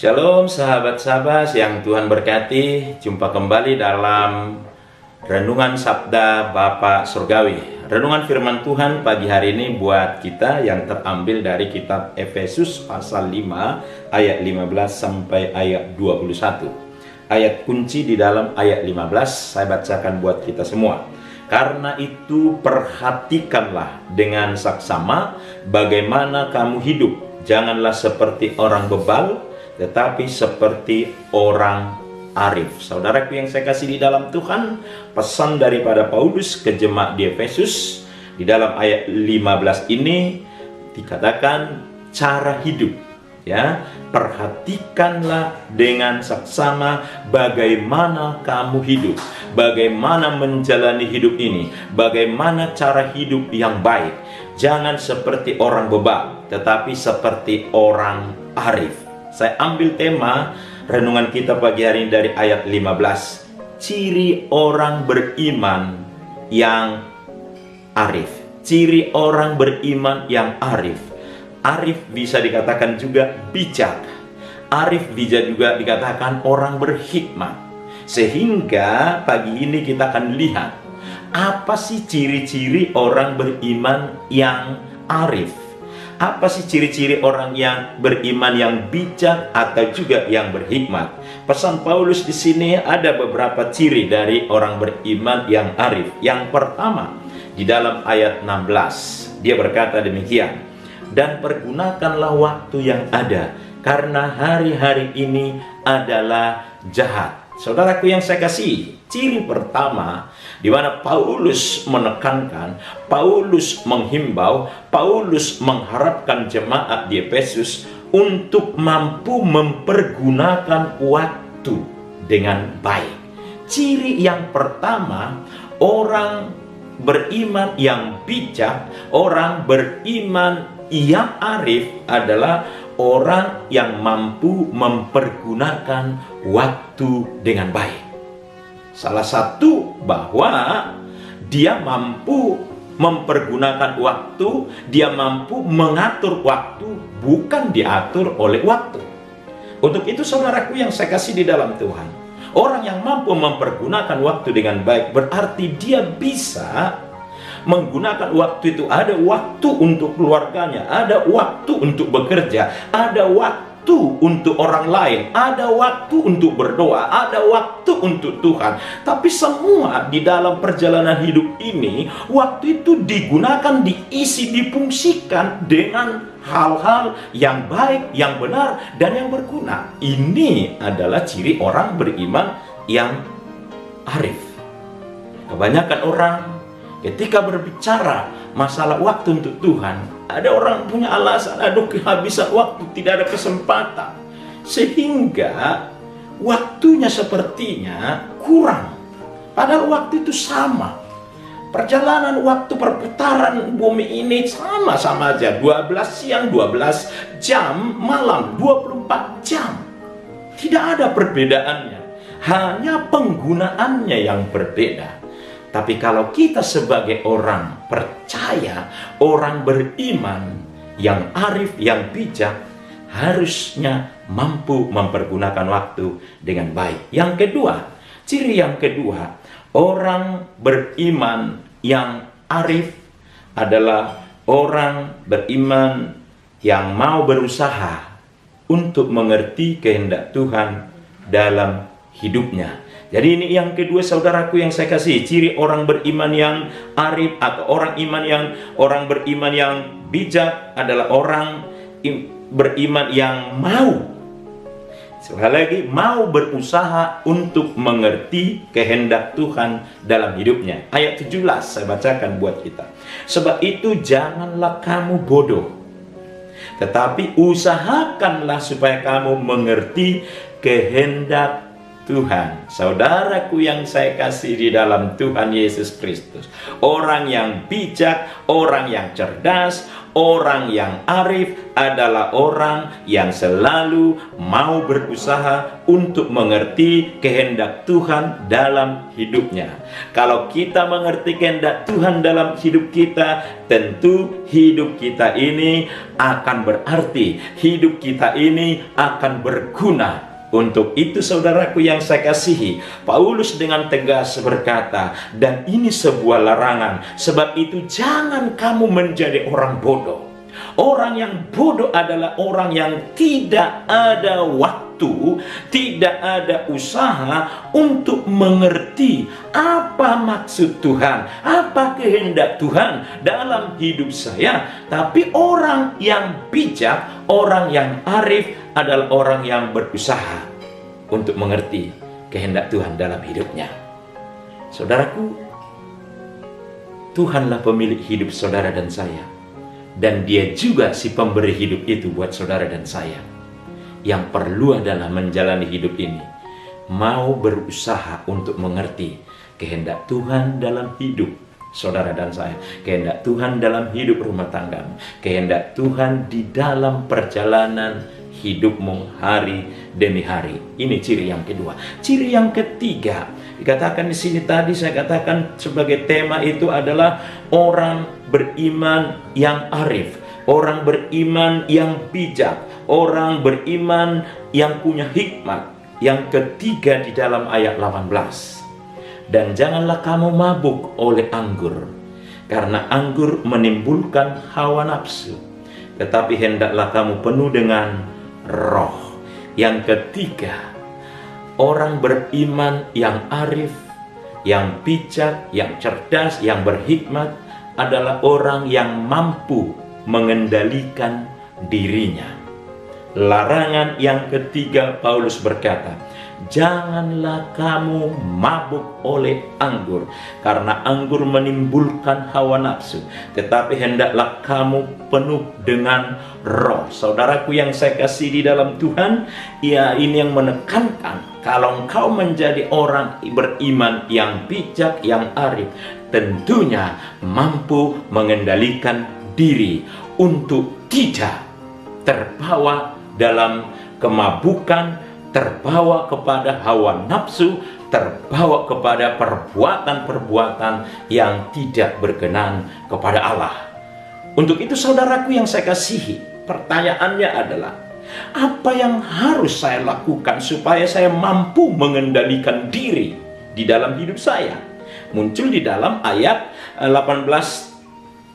Shalom sahabat-sahabat yang Tuhan berkati. Jumpa kembali dalam Renungan Sabda Bapa Surgawi. Renungan firman Tuhan pagi hari ini buat kita yang terambil dari kitab Efesus pasal 5 ayat 15 sampai ayat 21. Ayat kunci di dalam ayat 15 saya bacakan buat kita semua. Karena itu perhatikanlah dengan saksama bagaimana kamu hidup. Janganlah seperti orang bebal, tetapi seperti orang arif. Saudaraku yang saya kasih di dalam Tuhan, pesan daripada Paulus ke jemaat di Efesus di dalam ayat 15 ini dikatakan cara hidup, ya. Perhatikanlah dengan saksama bagaimana kamu hidup, bagaimana menjalani hidup ini, bagaimana cara hidup yang baik. Jangan seperti orang bebal, tetapi seperti orang arif. Saya ambil tema renungan kita pagi hari ini dari ayat 15. Ciri orang beriman yang arif. Ciri orang beriman yang arif. Arif bisa dikatakan juga bijak. Arif bisa juga dikatakan orang berhikmat. Sehingga pagi ini kita akan lihat apa sih ciri-ciri orang beriman yang arif. Apa sih ciri-ciri orang yang beriman yang bijak atau juga yang berhikmat? Pesan Paulus di sini ada beberapa ciri dari orang beriman yang arif. Yang pertama, di dalam ayat 16, dia berkata demikian. Dan pergunakanlah waktu yang ada, karena hari-hari ini adalah jahat. Saudaraku yang saya kasih, ciri pertama di mana Paulus menekankan, Paulus menghimbau, Paulus mengharapkan jemaat di Efesus untuk mampu mempergunakan waktu dengan baik. Ciri yang pertama, orang beriman yang bijak, orang beriman yang arif adalah orang yang mampu mempergunakan waktu dengan baik. Salah satu bahwa dia mampu mempergunakan waktu, dia mampu mengatur waktu, bukan diatur oleh waktu. Untuk itu saudaraku yang saya kasih di dalam Tuhan, orang yang mampu mempergunakan waktu dengan baik berarti dia bisa menggunakan waktu itu. Ada waktu untuk keluarganya, ada waktu untuk bekerja, ada waktu untuk orang lain, ada waktu untuk berdoa, ada waktu untuk Tuhan. Tapi semua di dalam perjalanan hidup ini, waktu itu digunakan, diisi, difungsikan dengan hal-hal yang baik, yang benar, dan yang berguna. Ini adalah ciri orang beriman yang arif. Kebanyakan orang ketika berbicara masalah waktu untuk Tuhan, ada orang punya alasan, aduh kehabisan waktu, tidak ada kesempatan. Sehingga waktunya sepertinya kurang. Padahal waktu itu sama. Perjalanan waktu perputaran bumi ini sama-sama aja. 12 siang, 12 jam, malam 24 jam. Tidak ada perbedaannya. Hanya penggunaannya yang berbeda. Tapi kalau kita sebagai orang percaya, orang beriman yang arif, yang bijak, harusnya mampu mempergunakan waktu dengan baik. Yang kedua, ciri yang kedua, orang beriman yang arif adalah orang beriman yang mau berusaha untuk mengerti kehendak Tuhan dalam hidupnya. Jadi ini yang kedua saudaraku yang saya kasih, ciri orang beriman yang arif atau orang beriman yang bijak adalah orang beriman yang mau, sekali lagi, mau berusaha untuk mengerti kehendak Tuhan dalam hidupnya. Ayat 17 saya bacakan buat kita. Sebab itu janganlah kamu bodoh, tetapi usahakanlah supaya kamu mengerti kehendak Tuhan, saudaraku yang saya kasih di dalam Tuhan Yesus Kristus, orang yang bijak, orang yang cerdas, orang yang arif adalah orang yang selalu mau berusaha untuk mengerti kehendak Tuhan dalam hidupnya. Kalau kita mengerti kehendak Tuhan dalam hidup kita, tentu hidup kita ini akan berarti, hidup kita ini akan berguna. Untuk itu saudaraku yang saya kasihi, Paulus dengan tegas berkata, dan ini sebuah larangan, sebab itu jangan kamu menjadi orang bodoh. Orang yang bodoh adalah orang yang tidak ada waktu, tidak ada usaha untuk mengerti apa maksud Tuhan, apa kehendak Tuhan dalam hidup saya. Tapi orang yang bijak, orang yang arif adalah orang yang berusaha untuk mengerti kehendak Tuhan dalam hidupnya. Saudaraku, Tuhanlah pemilik hidup saudara dan saya, dan Dia juga si pemberi hidup itu buat saudara dan saya. Yang perlu adalah menjalani hidup ini, mau berusaha untuk mengerti kehendak Tuhan dalam hidup saudara dan saya, kehendak Tuhan dalam hidup rumah tanggamu, kehendak Tuhan di dalam perjalanan hidupmu hari demi hari. Ini ciri yang kedua. Ciri yang ketiga, dikatakan di sini tadi saya katakan sebagai tema itu adalah orang beriman yang arif, orang beriman yang bijak, orang beriman yang punya hikmat. Yang ketiga di dalam ayat 18. Dan janganlah kamu mabuk oleh anggur, karena anggur menimbulkan hawa nafsu, tetapi hendaklah kamu penuh dengan Roh. Yang ketiga, orang beriman yang arif, yang bijak, yang cerdas, yang berhikmat adalah orang yang mampu mengendalikan dirinya. Larangan yang ketiga, Paulus berkata, janganlah kamu mabuk oleh anggur, karena anggur menimbulkan hawa nafsu, tetapi hendaklah kamu penuh dengan Roh. Saudaraku yang saya kasih di dalam Tuhan, ya ini yang menekankan, kalau engkau menjadi orang beriman yang bijak, yang arif, tentunya mampu mengendalikan diri untuk tidak terbawa dalam kemabukan, terbawa kepada hawa nafsu, terbawa kepada perbuatan-perbuatan yang tidak berkenan kepada Allah. Untuk itu saudaraku yang saya kasihi, pertanyaannya adalah, apa yang harus saya lakukan supaya saya mampu mengendalikan diri di dalam hidup saya? Muncul di dalam ayat 18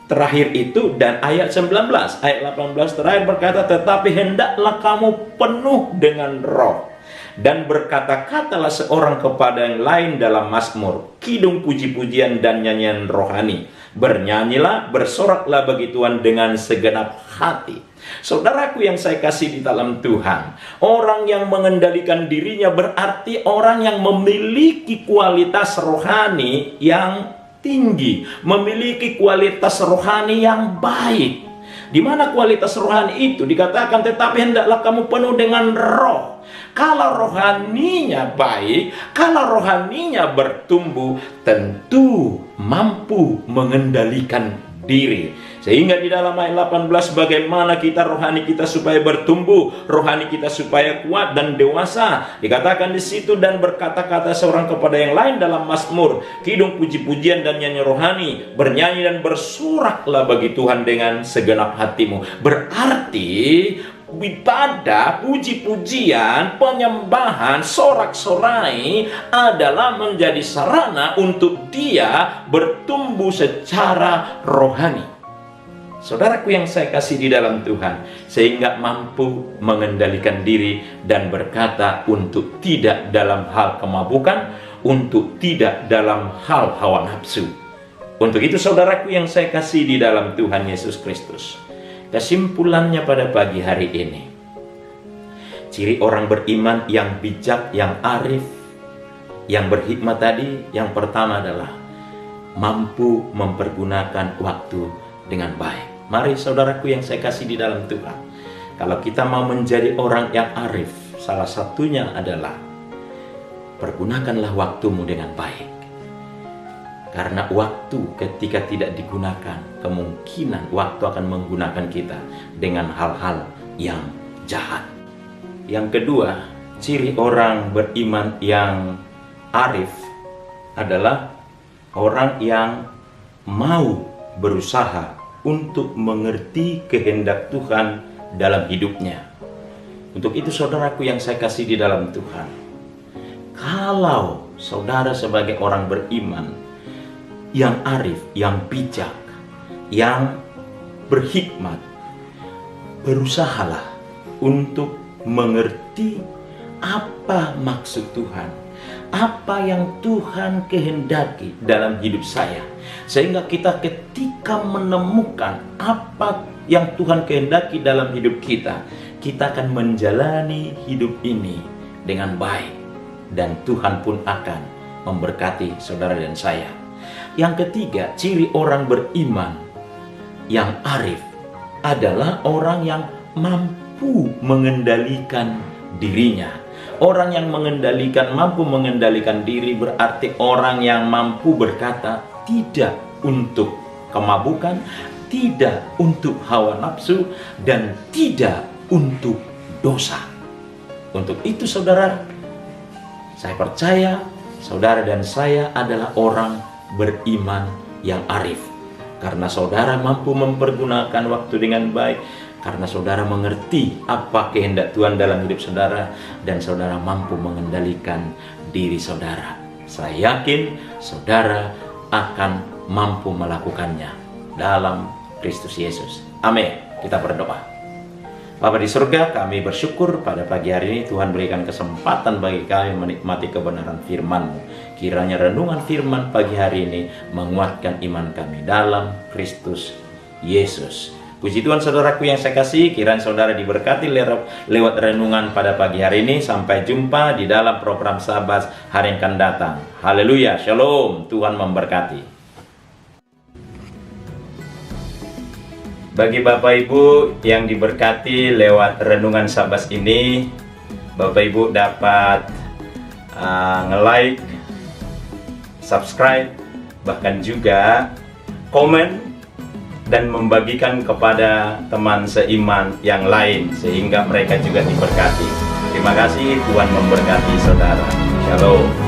terakhir itu dan ayat 19. Ayat 18 terakhir berkata, tetapi hendaklah kamu penuh dengan Roh, dan berkata-katalah seorang kepada yang lain dalam mazmur, kidung puji-pujian dan nyanyian rohani. Bernyanyilah, bersoraklah bagi Tuhan dengan segenap hati. Saudaraku yang saya kasih di dalam Tuhan, orang yang mengendalikan dirinya berarti orang yang memiliki kualitas rohani yang tinggi, memiliki kualitas rohani yang baik. Di mana kualitas rohani itu dikatakan, tetapi hendaklah kamu penuh dengan Roh. Kalau rohaninya baik, kalau rohaninya bertumbuh, tentu mampu mengendalikan diri. Sehingga di dalam ayat 18, bagaimana kita rohani kita supaya bertumbuh, rohani kita supaya kuat dan dewasa. Dikatakan di situ, dan berkata-kata seorang kepada yang lain dalam mazmur, kidung puji-pujian dan nyanyi rohani, bernyanyi dan bersoraklah bagi Tuhan dengan segenap hatimu. Berarti ibadah, puji-pujian, penyembahan, sorak-sorai adalah menjadi sarana untuk dia bertumbuh secara rohani. Saudaraku yang saya kasih di dalam Tuhan, sehingga mampu mengendalikan diri dan berkata untuk tidak dalam hal kemabukan, untuk tidak dalam hal hawa nafsu. Untuk itu saudaraku yang saya kasih di dalam Tuhan Yesus Kristus, kesimpulannya pada pagi hari ini, ciri orang beriman yang bijak, yang arif, yang berhikmat tadi, yang pertama adalah mampu mempergunakan waktu dengan baik. Mari saudaraku yang saya kasih di dalam Tuhan, kalau kita mau menjadi orang yang arif, salah satunya adalah pergunakanlah waktumu dengan baik. Karena waktu ketika tidak digunakan, kemungkinan waktu akan menggunakan kita dengan hal-hal yang jahat. Yang kedua, ciri orang beriman yang arif adalah orang yang mau berusaha untuk mengerti kehendak Tuhan dalam hidupnya. Untuk itu saudaraku yang saya kasih di dalam Tuhan, kalau saudara sebagai orang beriman yang arif, yang bijak, yang berhikmat, berusahalah untuk mengerti apa maksud Tuhan, apa yang Tuhan kehendaki dalam hidup saya, sehingga kita ketika menemukan apa yang Tuhan kehendaki dalam hidup kita, kita akan menjalani hidup ini dengan baik, dan Tuhan pun akan memberkati saudara dan saya. Yang ketiga, ciri orang beriman yang arif adalah orang yang mampu mengendalikan dirinya. Orang yang mampu mengendalikan diri berarti orang yang mampu berkata tidak untuk kemabukan, tidak untuk hawa nafsu, dan tidak untuk dosa. Untuk itu saudara, saya percaya saudara dan saya adalah orang beriman yang arif. Karena saudara mampu mempergunakan waktu dengan baik, karena saudara mengerti apa kehendak Tuhan dalam hidup saudara, dan saudara mampu mengendalikan diri saudara. Saya yakin saudara akan mampu melakukannya dalam Kristus Yesus. Amin. Kita berdoa. Bapa di surga, kami bersyukur pada pagi hari ini Tuhan berikan kesempatan bagi kami menikmati kebenaran firman-Mu. Kiranya renungan firman pagi hari ini menguatkan iman kami dalam Kristus Yesus. Puji Tuhan saudaraku yang saya kasih, kiranya saudara diberkati lewat renungan pada pagi hari ini. Sampai jumpa di dalam program Sabat hari yang akan datang. Haleluya, shalom, Tuhan memberkati. Bagi Bapak Ibu yang diberkati lewat renungan Sabat ini, Bapak Ibu dapat nge-like, subscribe, bahkan juga komen dan membagikan kepada teman seiman yang lain sehingga mereka juga diberkati. Terima kasih, Tuhan memberkati saudara. Shalom.